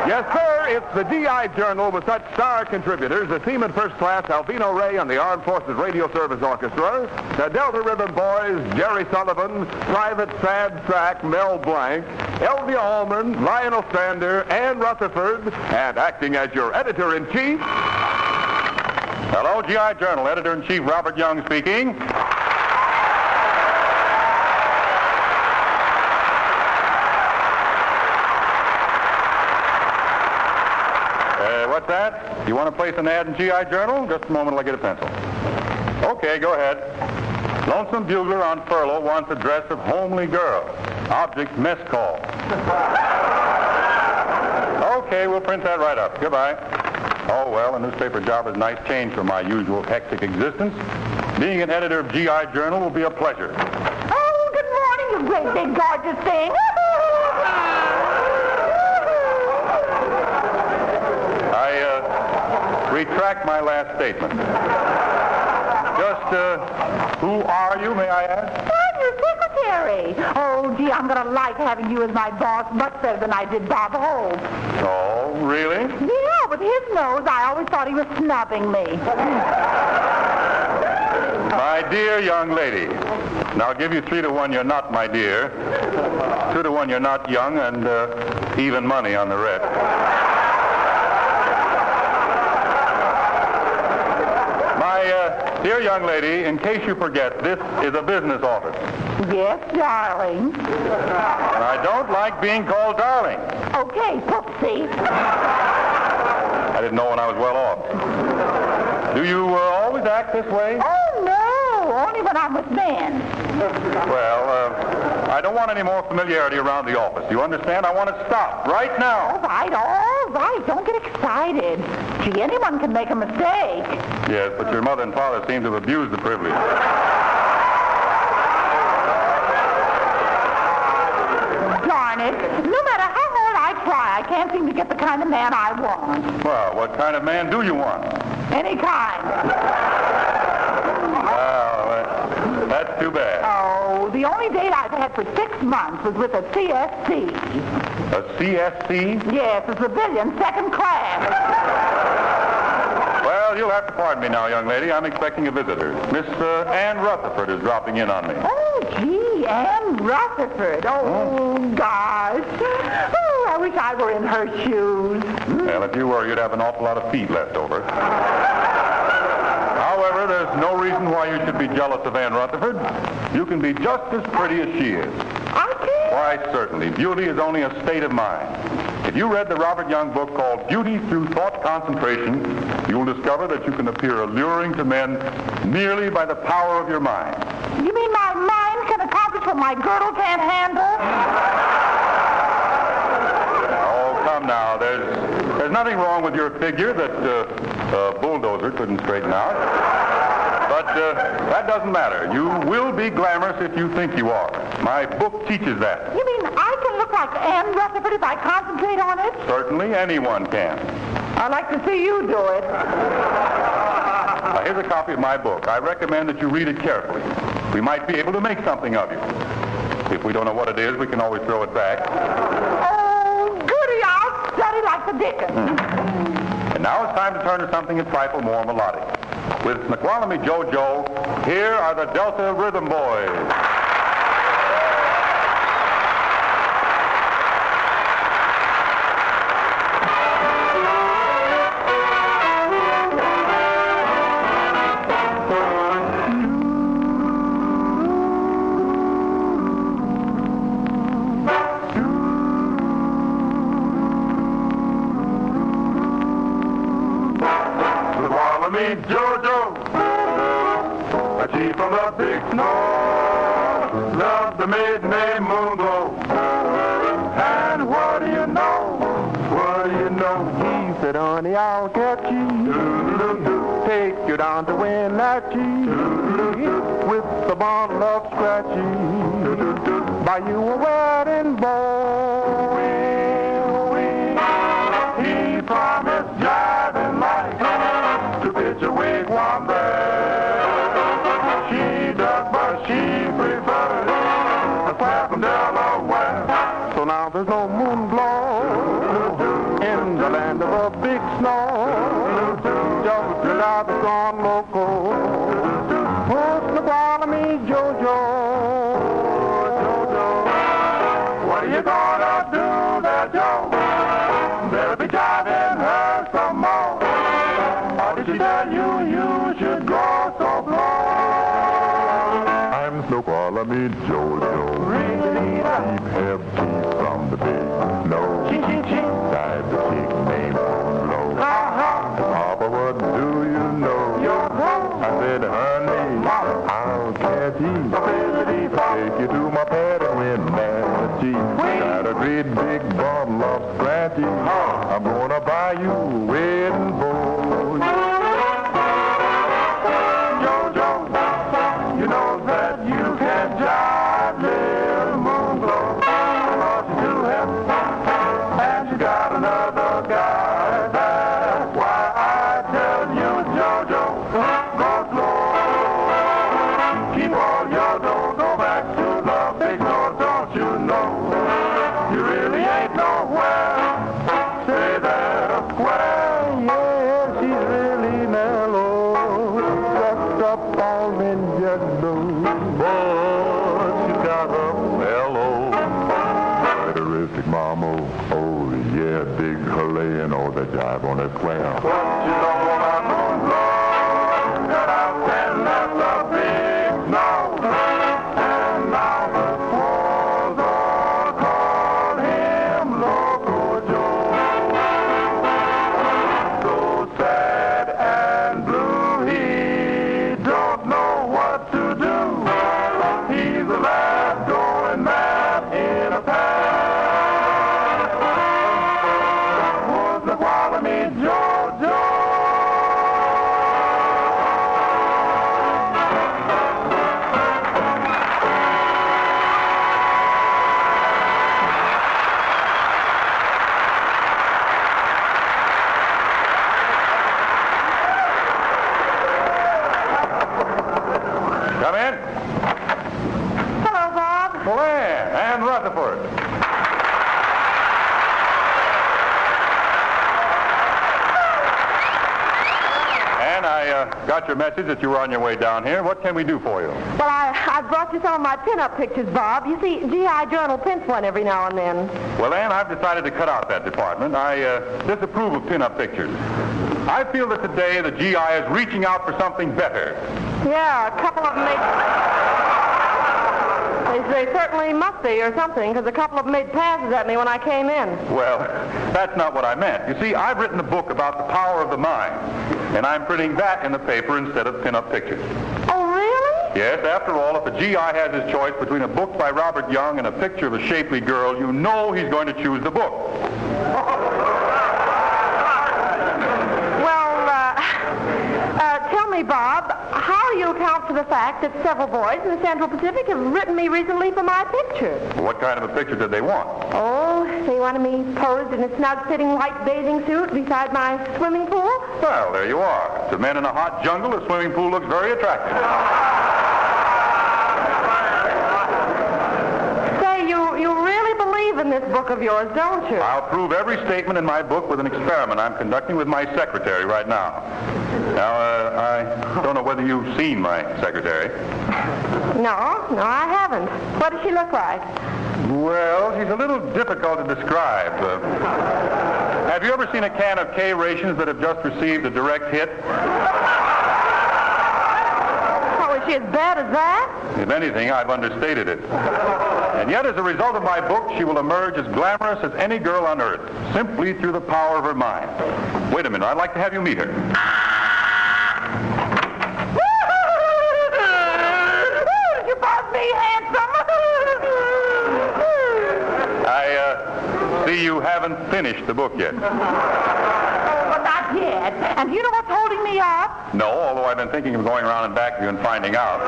Speaker 8: Yes, sir, it's the GI Journal with such star contributors as Seaman First Class Alvino Ray and the Armed Forces Radio Service Orchestra, the Delta Rhythm Boys, Jerry Sullivan, Private Sad Sack Mel Blanc, Elvia Allman, Lionel Stander, Ann Rutherford, and acting as your editor-in-chief...
Speaker 5: Hello, GI Journal, Editor-in-Chief Robert Young speaking. What's that? You want to place an ad in GI Journal? Just a moment till I get a pencil. Okay, go ahead. Lonesome bugler on furlough wants a dress of homely girl. Object mess call. Okay, we'll print that right up. Goodbye. Oh, well, a newspaper job is a nice change from my usual hectic existence. Being an editor of GI Journal will be a pleasure.
Speaker 9: Oh, good morning, you great big gorgeous thing.
Speaker 5: Retract my last statement. Just, who are you, may I ask?
Speaker 9: I'm your secretary. Oh, gee, I'm going to like having you as my boss much better than I did Bob Hope.
Speaker 5: Oh, really?
Speaker 9: Yeah, with his nose, I always thought he was snubbing me.
Speaker 5: My dear young lady, now I'll give you 3-1 you're not my dear, 2-1 you're not young, and even money on the rest. Dear young lady, in case you forget, this is a business office.
Speaker 9: Yes, darling.
Speaker 5: And I don't like being called darling.
Speaker 9: Okay, Poopsie.
Speaker 5: I didn't know when I was well off. Do you always act this way?
Speaker 9: Oh, no, only when I'm with men.
Speaker 5: Well, I don't want any more familiarity around the office. You understand? I want to stop right now.
Speaker 9: All right. Don't get excited. Gee, anyone can make a mistake.
Speaker 5: Yes, but your mother and father seem to have abused the privilege.
Speaker 9: Darn it. No matter how hard I try, I can't seem to get the kind of man I want.
Speaker 5: Well, what kind of man do you want?
Speaker 9: Any kind.
Speaker 5: Well, that's too bad.
Speaker 9: Oh, the only date I've had for 6 months was with a CSC.
Speaker 5: A CSC?
Speaker 9: Yes, a civilian second class.
Speaker 5: Well, you'll have to pardon me now, young lady. I'm expecting a visitor. Miss Ann Rutherford is dropping in on me.
Speaker 9: Oh, gee, Ann Rutherford. Oh, gosh. Oh, I wish I were in her shoes.
Speaker 5: Well, if you were, you'd have an awful lot of feet left over. However, there's no reason why you should be jealous of Ann Rutherford. You can be just as pretty as she is.
Speaker 9: I can?
Speaker 5: Why, certainly. Beauty is only a state of mind. If you read the Robert Young book called Beauty Through Thought Concentration, you'll discover that you can appear alluring to men merely by the power of your mind.
Speaker 9: You mean my mind can accomplish what my girdle can't handle?
Speaker 5: Oh, come now. There's nothing wrong with your figure that a bulldozer couldn't straighten out. But that doesn't matter. You will be glamorous if you think you are. My book teaches that.
Speaker 9: You mean I can look like Ann Rutherford if I concentrate on it?
Speaker 5: Certainly anyone can.
Speaker 9: I'd like to see you do it.
Speaker 5: Now, here's a copy of my book. I recommend that you read it carefully. We might be able to make something of you. If we don't know what it is, we can always throw it back.
Speaker 9: Oh, goody, I'll study like the Dickens.
Speaker 5: And now it's time to turn to something a trifle more melodic. With Snoqualmie JoJo, here are the Delta Rhythm Boys.
Speaker 4: JoJo, a chief from the big north, loved the maiden moon glow. And what do you know? He
Speaker 10: said, honey, I'll catch you. Take you down to Wenatchee with a bottle of scratchy. Buy you a wedding bow.
Speaker 4: He promised Jive and Mike to pitch a wigwam there. She does, but she prefers a slap in Delaware.
Speaker 10: So now there's no moon glow in the land of a big snow. Just till I've gone loco. Who's the Guaname Jojo?
Speaker 4: What are you gonna do there, Joe? Better be jiving her some more. Or did she tell you should go so blow?
Speaker 5: I'm Snoqualmie Jojo. Keep have tea from the big snow. Dive the chick named Low. Papa, what do you know? I said, honey, I'll catch you. Take you to my pad and Wenatchee. Got a great big bottle of scratchy. I'm gonna buy you a wedding bow.
Speaker 4: Jojo, you know that you can jive little moon glow. Lost you to him, and you got another guy. That's why I tell you, Jojo, go slow. Keep all your dough, go back to the big north, don't you know? You really ain't nowhere. Stay there a square.
Speaker 10: Yeah, she's really mellow. Dressed up all in yellow.
Speaker 5: Boy, she's got a mellow, characteristic mama. Oh, yeah, dig her laying, oh, the jive on that square.
Speaker 4: What you know about moon glow? Got out and left the big snow. And now the squalls all call him Loco Joe. So sad and blue, he don't know what to do. He's a lad going mad in a past. Was the Guaname Jojo.
Speaker 5: Come in.
Speaker 2: Hello, Bob.
Speaker 5: Glenn and Rutherford. And I got your message that you were on your way down here. What can we do for you?
Speaker 2: Well, I brought you some of my pin-up pictures, Bob. You see, GI Journal prints one every now and then.
Speaker 5: Well, Ann, I've decided to cut out that department. I disapprove of pin-up pictures. I feel that today the GI is reaching out for something better.
Speaker 2: Yeah, a couple of them they certainly must be or something, because a couple of them made passes at me when I came in.
Speaker 5: Well, that's not what I meant. You see, I've written a book about the power of the mind, and I'm printing that in the paper instead of pin-up pictures.
Speaker 2: Oh, really?
Speaker 5: Yes, after all, if a GI has his choice between a book by Robert Young and a picture of a shapely girl, you know he's going to choose the book.
Speaker 2: Tell me, Bob, how do you account for the fact that several boys in the Central Pacific have written me recently for my picture?
Speaker 5: What kind of a picture did they want?
Speaker 2: Oh, they wanted me posed in a snug-fitting white bathing suit beside my swimming pool.
Speaker 5: Well, there you are. To men in a hot jungle, a swimming pool looks very attractive.
Speaker 2: Say, you really believe in this book of yours, don't you?
Speaker 5: I'll prove every statement in my book with an experiment I'm conducting with my secretary right now. Now, I don't know whether you've seen my secretary.
Speaker 2: No, I haven't. What does she look like?
Speaker 5: Well, she's a little difficult to describe. Have you ever seen a can of K rations that have just received a direct hit?
Speaker 2: Oh, is she as bad as that?
Speaker 5: If anything, I've understated it. And yet, as a result of my book, she will emerge as glamorous as any girl on earth, simply through the power of her mind. Wait a minute, I'd like to have you meet her.
Speaker 2: You must be handsome.
Speaker 5: I see you haven't finished the book yet.
Speaker 9: And do you know what's holding me up?
Speaker 5: No, although I've been thinking of going around and back of you and finding out.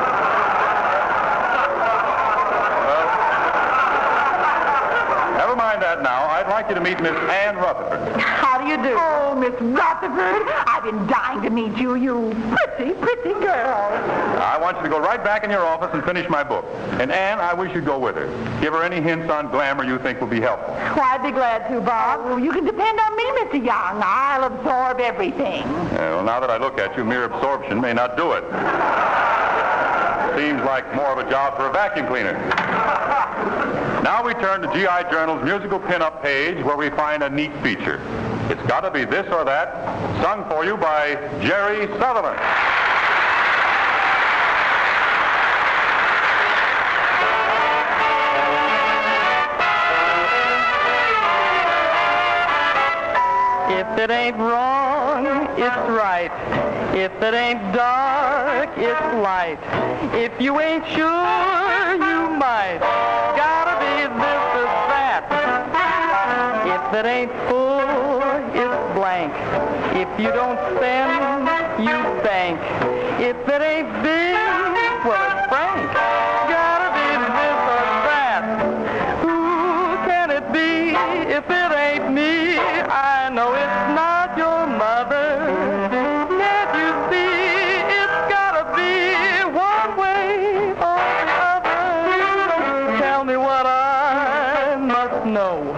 Speaker 5: Never mind that now. I'd like you to meet Miss Ann Rutherford.
Speaker 9: How do you do? Oh, Miss Rutherford, I've been dying to meet you, you pretty, pretty girl.
Speaker 5: I want you to go right back in your office and finish my book. And Ann, I wish you'd go with her. Give her any hints on glamour you think will be helpful.
Speaker 9: Why, I'd be glad to, Bob. Oh, you can depend on me, Mr. Young. I'll absorb everything.
Speaker 5: Well, now that I look at you, mere absorption may not do it. Seems like more of a job for a vacuum cleaner. Now we turn to G.I. Journal's musical pin-up page where we find a neat feature. It's got to be this or that, sung for you by Jerry Sutherland.
Speaker 6: If it ain't wrong, it's right. If it ain't dark, it's light. If you ain't sure, you might. Gotta be this or that. If it ain't full, it's blank. If you don't spend, you bank. If it ain't big, well, it's frank. Gotta be this or that. Who can it be if it ain't me? I know it's not your mother. Can't you see it's gotta be one way or the other? Tell me what I must know.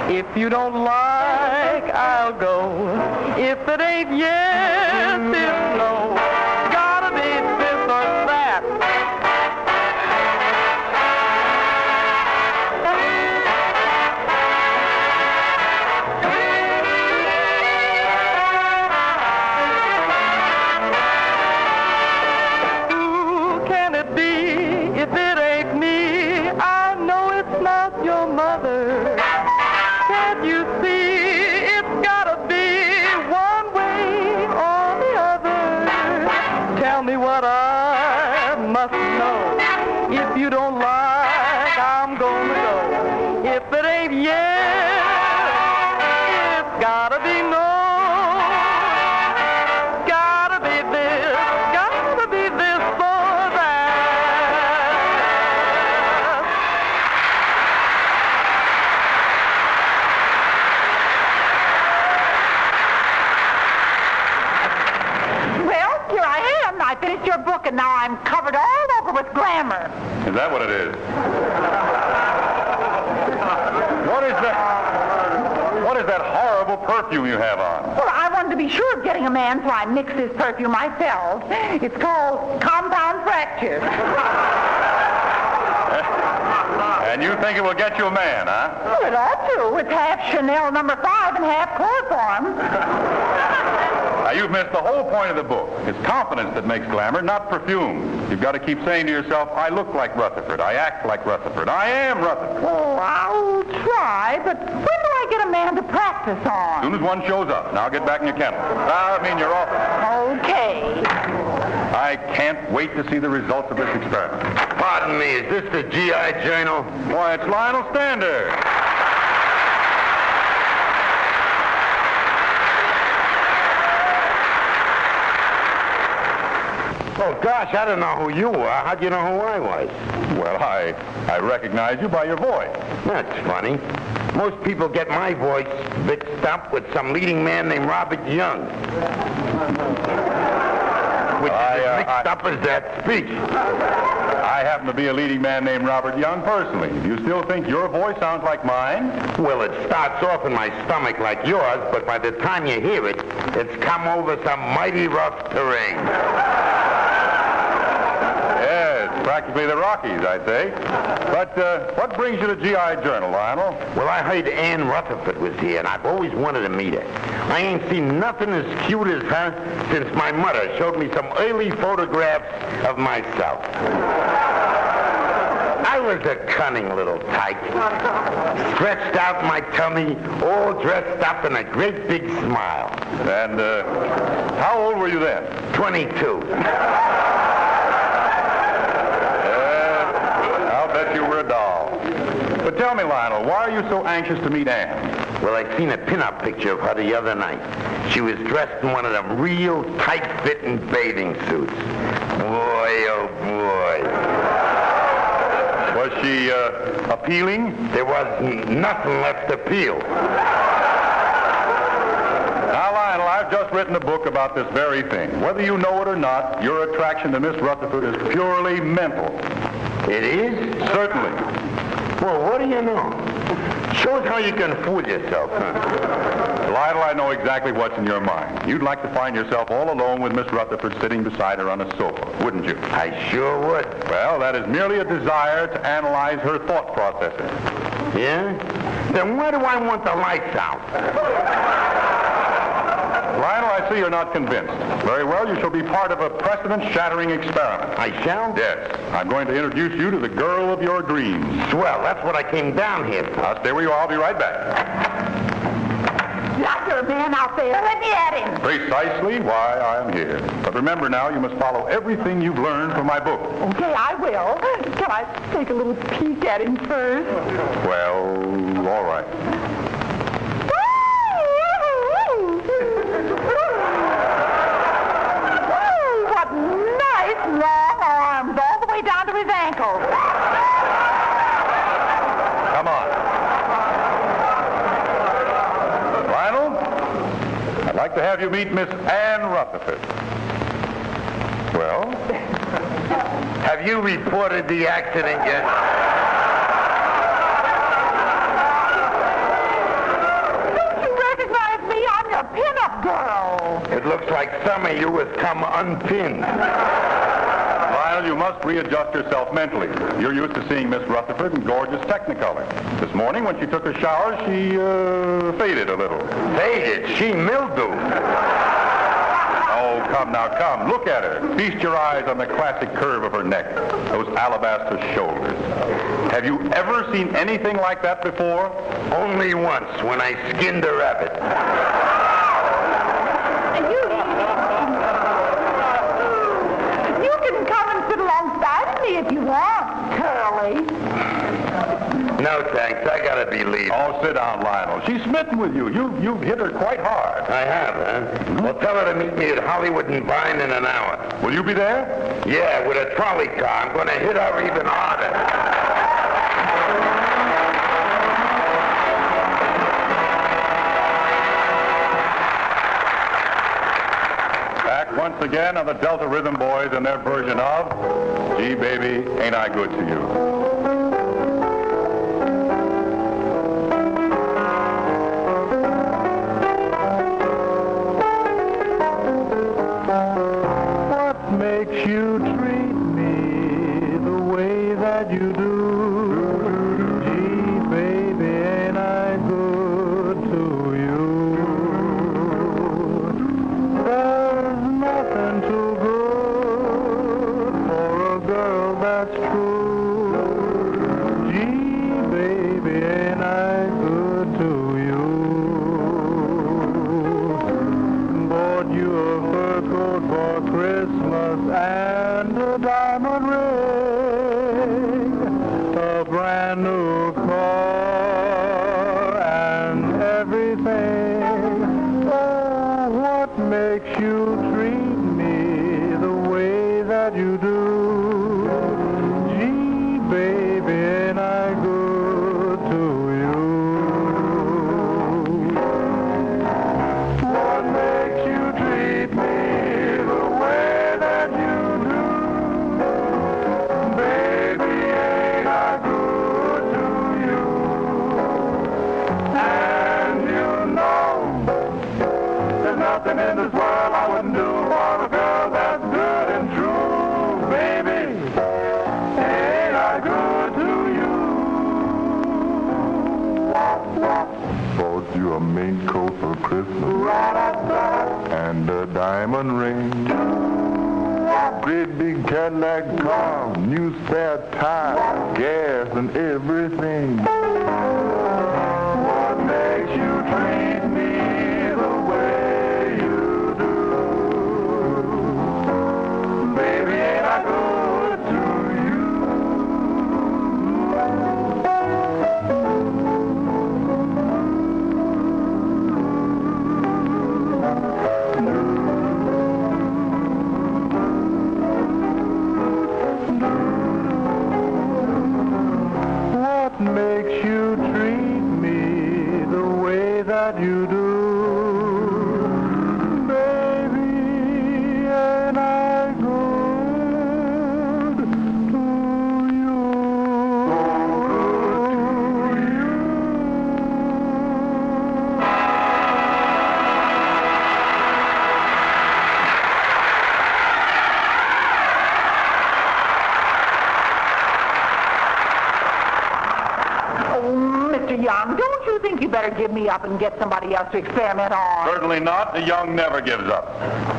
Speaker 6: If you don't like, I'll go. If it ain't yes, it's no. Gotta be this or that. Who can it be if it ain't me? I know it's not your mother. Can't you see it's gotta be one way or the other? Tell me what I must know. If you don't like, I'm gonna go. If it ain't yes, it's gotta be no. Gotta be this or that.
Speaker 9: Well, here I am. I finished your book, and now I'm covered all over with glamour.
Speaker 5: Is that what it is? What is that horrible perfume you have on?
Speaker 9: Well, I wanted to be sure of getting a man, so I mixed this perfume myself. It's called Compound Fracture.
Speaker 5: And you think it will get you a man, huh?
Speaker 9: Well, it ought to. It's half Chanel No. 5 and half chloroform.
Speaker 5: Now, you've missed the whole point of the book. It's confidence that makes glamour, not perfume. You've got to keep saying to yourself, I look like Rutherford. I act like Rutherford. I am Rutherford.
Speaker 9: Oh, I'll try, but when do I get a man to practice
Speaker 5: As
Speaker 9: on?
Speaker 5: soon as one shows up. Now get back in your kennel. Your office.
Speaker 9: Okay.
Speaker 5: I can't wait to see the results of this experiment.
Speaker 11: Pardon me, is this the G.I. Journal?
Speaker 5: Why, it's Lionel Stander.
Speaker 11: Oh, gosh, I don't know who you were. How'd you know who I was?
Speaker 5: Well, I recognize you by your voice.
Speaker 11: That's funny. Most people get my voice mixed up with some leading man named Robert Young. Which is as mixed up as that speech.
Speaker 5: I happen to be a leading man named Robert Young personally. Do you still think your voice sounds like mine?
Speaker 11: Well, it starts off in my stomach like yours, but by the time you hear it, it's come over some mighty rough terrain.
Speaker 5: Yes, practically the Rockies, I'd say. But what brings you to G.I. Journal, Lionel?
Speaker 11: Well, I heard Ann Rutherford was here, and I've always wanted to meet her. I ain't seen nothing as cute as her since my mother showed me some early photographs of myself. I was a cunning little tyke. Stretched out my tummy, all dressed up in a great big smile.
Speaker 5: And how old were you then?
Speaker 11: 22.
Speaker 5: I'll bet you were a doll. But tell me, Lionel, why are you so anxious to meet Ann?
Speaker 11: Well, I seen a pin-up picture of her the other night. She was dressed in one of them real tight-fitting bathing suits. Boy, oh boy.
Speaker 5: Was she appealing?
Speaker 11: There wasn't nothing left to peel.
Speaker 5: Now, Lionel, I've just written a book about this very thing. Whether you know it or not, your attraction to Miss Rutherford is purely mental.
Speaker 11: It is?
Speaker 5: Certainly.
Speaker 11: Well, what do you know? Shows how you can fool yourself, huh?
Speaker 5: Lionel, I know exactly what's in your mind. You'd like to find yourself all alone with Miss Rutherford sitting beside her on a sofa, wouldn't you?
Speaker 11: I sure would.
Speaker 5: Well, that is merely a desire to analyze her thought processes.
Speaker 11: Yeah? Then why do I want the lights out?
Speaker 5: Lionel, I see you're not convinced. Very well, you shall be part of a precedent-shattering experiment.
Speaker 11: I shall?
Speaker 5: Yes. I'm going to introduce you to the girl of your dreams.
Speaker 11: Swell, that's what I came down here for.
Speaker 5: Now, stay where you are. I'll be right back.
Speaker 9: Like your man out there. Let me at him.
Speaker 5: Precisely why I am here. But remember now, you must follow everything you've learned from my book.
Speaker 9: Okay, I will. Can I take a little peek at him first?
Speaker 5: Well, all right.
Speaker 9: What nice long arms all the way down to his ankles.
Speaker 5: Come on. Lionel, I'd like to have you meet Miss Ann Rutherford. Well?
Speaker 11: Have you reported the accident yet?
Speaker 9: Don't you recognize me? I'm your pin-up girl.
Speaker 11: It looks like some of you has come unpinned.
Speaker 5: Lionel, you must readjust yourself mentally. You're used to seeing Miss Rutherford in gorgeous Technicolor. This morning, when she took her shower, she faded a little.
Speaker 11: Faded? She mildewed.
Speaker 5: Oh, come now, come. Look at her. Feast your eyes on the classic curve of her neck, those alabaster shoulders. Have you ever seen anything like that before?
Speaker 11: Only once, when I skinned a rabbit.
Speaker 9: You can come and sit alongside of me if you want, Curly.
Speaker 11: No, thanks. I gotta be leaving.
Speaker 5: Oh, sit down, Lionel. She's smitten with you. You've hit her quite hard.
Speaker 11: I have, huh? Well, tell her to meet me at Hollywood and Vine in an hour.
Speaker 5: Will you be there?
Speaker 11: Yeah, with a trolley car. I'm gonna hit her even harder.
Speaker 5: Back once again on the Delta Rhythm Boys and their version of Gee Baby, Ain't I Good to You?
Speaker 10: Makes you treat me the way that you do. Gee, baby, ain't I good to you? There's nothing too good for a girl that's true. Gee, baby, ain't I good to you? Bought you a fur coat for Christmas and a diamond ring, a brand new car and everything. Oh, what makes you treat me the way that you do? Gee, baby, ain't I good to you? What makes you treat me the way that you do? Baby, ain't I good to you? And you know there's nothing in this world I wouldn't do for a girl that's good and true. Baby, ain't I good to you?
Speaker 8: Bought you a mink coat for Christmas and a diamond ring. Great big Cadillac car, new spare tire, gas and everything. What makes you treat me the way you do? Baby, ain't I good to you?
Speaker 9: better give me up and get somebody else to experiment on.
Speaker 5: Certainly not. The young never gives up.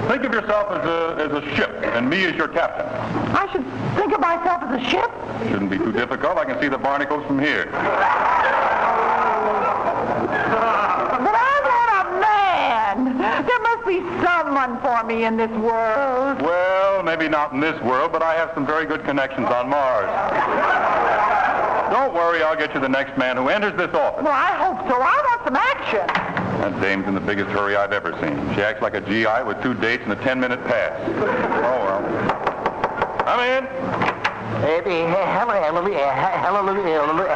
Speaker 5: Think of yourself as a ship, and me as your captain.
Speaker 9: I should think of myself as a ship?
Speaker 5: Shouldn't be too difficult. I can see the barnacles from here.
Speaker 9: But I want a man. There must be someone for me in this world.
Speaker 5: Well, maybe not in this world, but I have some very good connections on Mars. Don't worry, I'll get you the next man who enters this office.
Speaker 9: Well, I hope so. I want some action.
Speaker 5: That dame's in the biggest hurry I've ever seen. She acts like a GI with 2 dates and a 10-minute pass. Oh, well. Come in.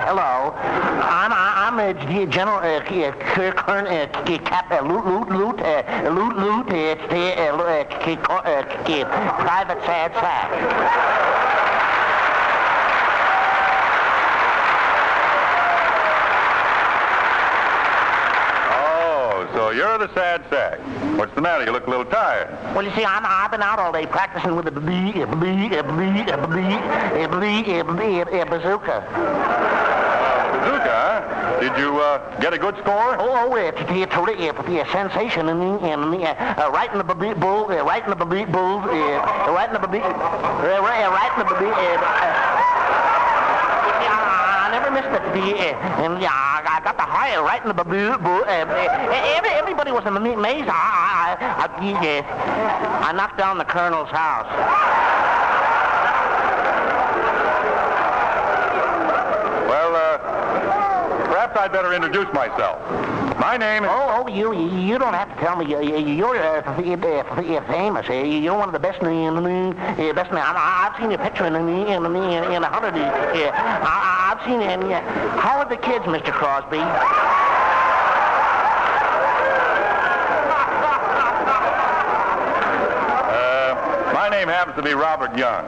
Speaker 7: Hello. I'm General Private Sad Sack.
Speaker 5: So you're the sad sack. What's the matter? You look a little tired.
Speaker 7: Well, you see, I've been out all day practicing with the bazooka.
Speaker 5: Bazooka, huh? Did you get a good score?
Speaker 7: It's a sensation. Right in the bull, right in the bull, right in the I never missed it. And I got the higher right in the everybody was amazed. I knocked down the colonel's house.
Speaker 5: Well, perhaps I'd better introduce myself. My name is...
Speaker 7: You don't have to tell me. You're famous. You're one of the best. I've seen your picture in 100. I've seen it. How are the kids, Mr. Crosby?
Speaker 5: My name happens to be Robert Young.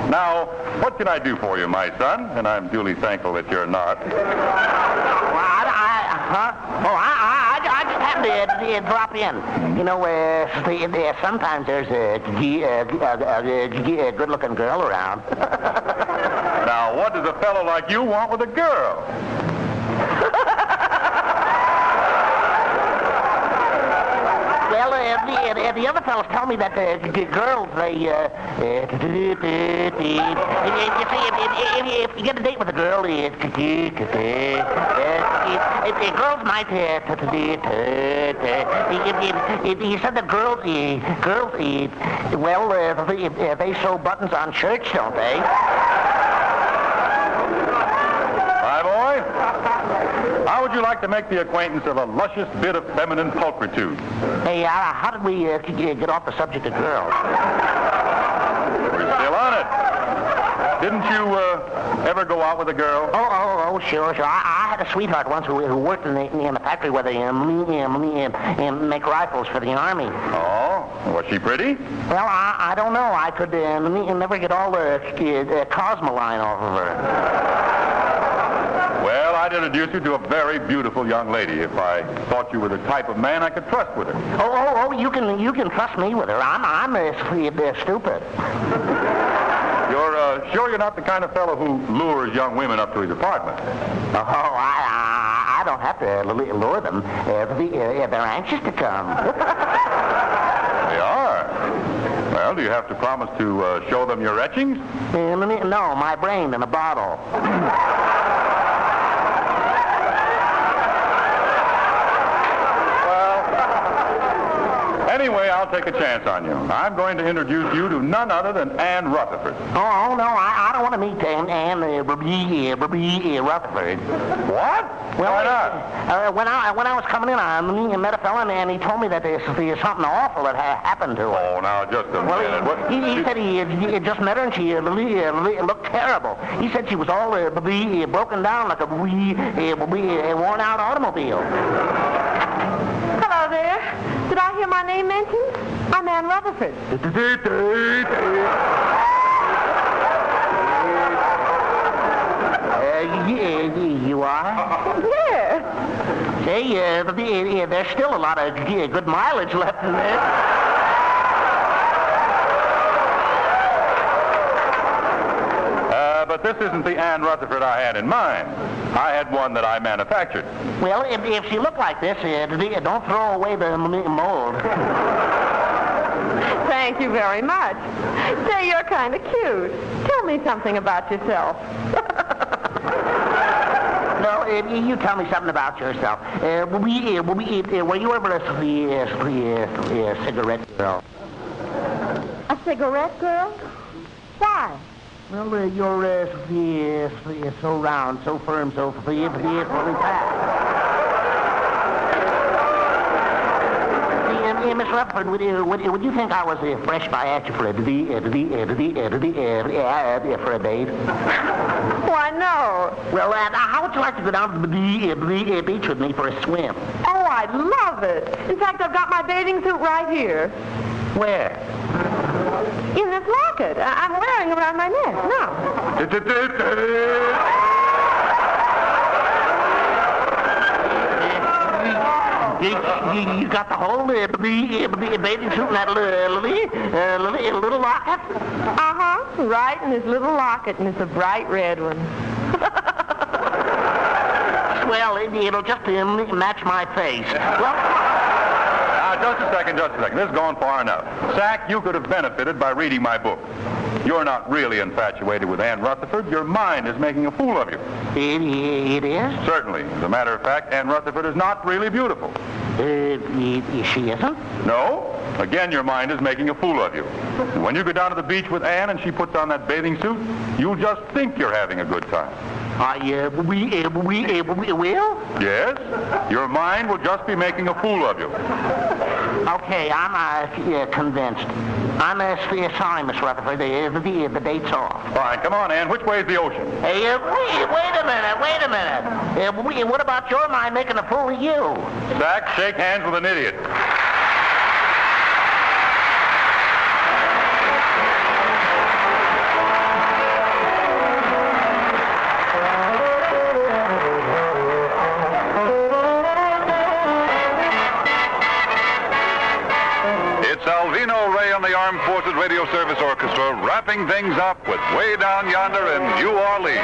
Speaker 5: Now, what can I do for you, my son? And I'm duly thankful that you're not.
Speaker 7: I just happened to drop in. You know, sometimes there's a good-looking girl around.
Speaker 5: Now, what does a fellow like you want with a girl?
Speaker 7: Well, the other fellows tell me that the girls, if you get a date with a girl, girls might, he said that girls, they sew buttons on shirts, don't they?
Speaker 5: My boy, how would you like to make the acquaintance of a luscious bit of feminine pulchritude?
Speaker 7: Hey, how did we get off the subject of girls?
Speaker 5: We're still on it. Didn't you ever go out with a girl?
Speaker 7: Oh, sure. I had a sweetheart once who worked in the factory where they make rifles for the army.
Speaker 5: Oh, was she pretty?
Speaker 7: Well, I don't know. I could never get all the cosmoline off of her.
Speaker 5: Well, I'd introduce you to a very beautiful young lady if I thought you were the type of man I could trust with her.
Speaker 7: You can trust me with her. I'm stupid.
Speaker 5: You're sure you're not the kind of fellow who lures young women up to his apartment?
Speaker 7: I don't have to lure them. They're anxious to come.
Speaker 5: They are? Well, do you have to promise to show them your etchings?
Speaker 7: No, my brain in a bottle.
Speaker 5: Anyway, I'll take a chance on you. I'm going to introduce you to none other than Ann Rutherford.
Speaker 7: Oh, no, I don't want to meet Ann Rutherford.
Speaker 5: What?
Speaker 7: Well,
Speaker 5: why not?
Speaker 7: When I was coming in, I met a fella, and he told me that there's something awful that happened to her.
Speaker 5: Oh, now, just a minute.
Speaker 7: He said he just met her, and she looked terrible. He said she was all broken down like a worn-out automobile.
Speaker 2: Hello there. Did I hear my name mentioned? I'm Ann Rutherford.
Speaker 7: You are?
Speaker 2: Yes.
Speaker 7: Say, there's still a lot of good mileage left in there.
Speaker 5: But but this isn't the Ann Rutherford I had in mind. I had one that I manufactured.
Speaker 7: Well, if she looked like this, don't throw away the mold.
Speaker 2: Thank you very much. Say, you're kind of cute. Tell me something about yourself.
Speaker 7: No, you tell me something about yourself. Were you ever a cigarette girl?
Speaker 9: A cigarette girl? Why?
Speaker 7: Well, you're so round, so firm, so fully packed. Miss Rutherford, would you think I was fresh by action for a date?
Speaker 2: Why, no.
Speaker 7: Well, how would you like to go down to the beach with me for a swim?
Speaker 2: Oh, I'd love it. In fact, I've got my bathing suit right here.
Speaker 7: Where?
Speaker 2: In this locket. I'm wearing it around my neck now.
Speaker 7: You got the whole bathing suit in that little locket?
Speaker 2: Uh-huh. Right in this little locket, and it's a bright red one.
Speaker 7: Well, it'll just match my face. Well...
Speaker 5: Just a second. This is going far enough. Sack, you could have benefited by reading my book. You're not really infatuated with Ann Rutherford. Your mind is making a fool of you.
Speaker 7: It is?
Speaker 5: Certainly. As a matter of fact, Ann Rutherford is not really beautiful.
Speaker 7: She isn't?
Speaker 5: No. Again, your mind is making a fool of you. When you go down to the beach with Ann and she puts on that bathing suit, you'll just think you're having a good time.
Speaker 7: We will?
Speaker 5: Yes. Your mind will just be making a fool of you.
Speaker 7: Okay, I'm convinced. I'm sorry, Miss Rutherford. The date's off.
Speaker 5: All right, come on, Ann. Which way is the ocean?
Speaker 7: Hey, wait a minute. What about your mind making a fool of you?
Speaker 5: Sack, shake hands with an idiot. Armed Forces Radio Service Orchestra wrapping things up with Way Down Yonder in New Orleans.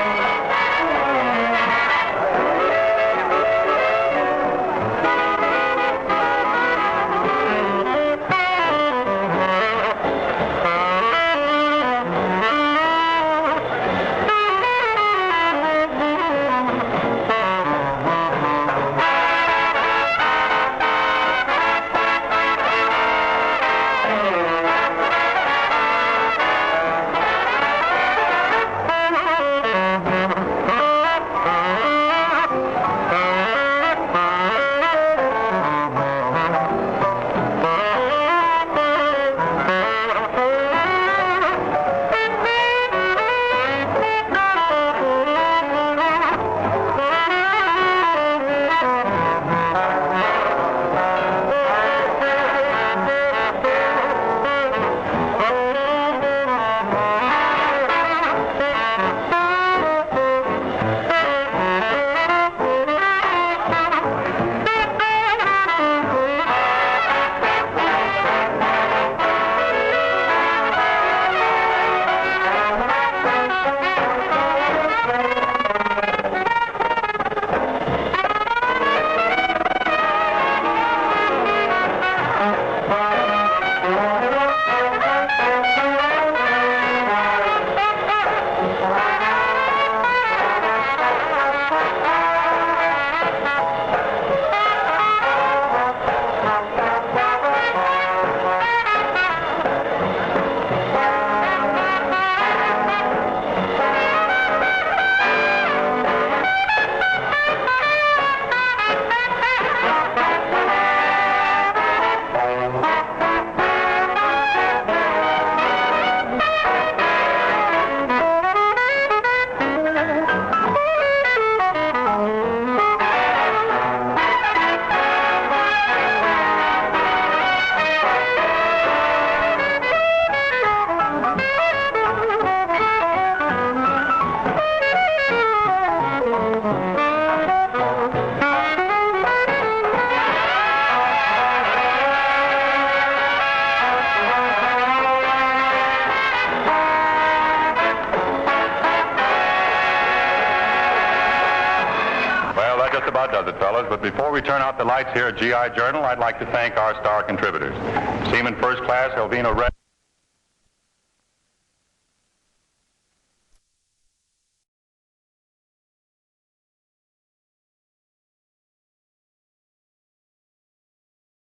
Speaker 12: about does it, fellas. But before we turn out the lights here at GI Journal, I'd like to thank our star contributors. Seaman First Class Alvino Ray.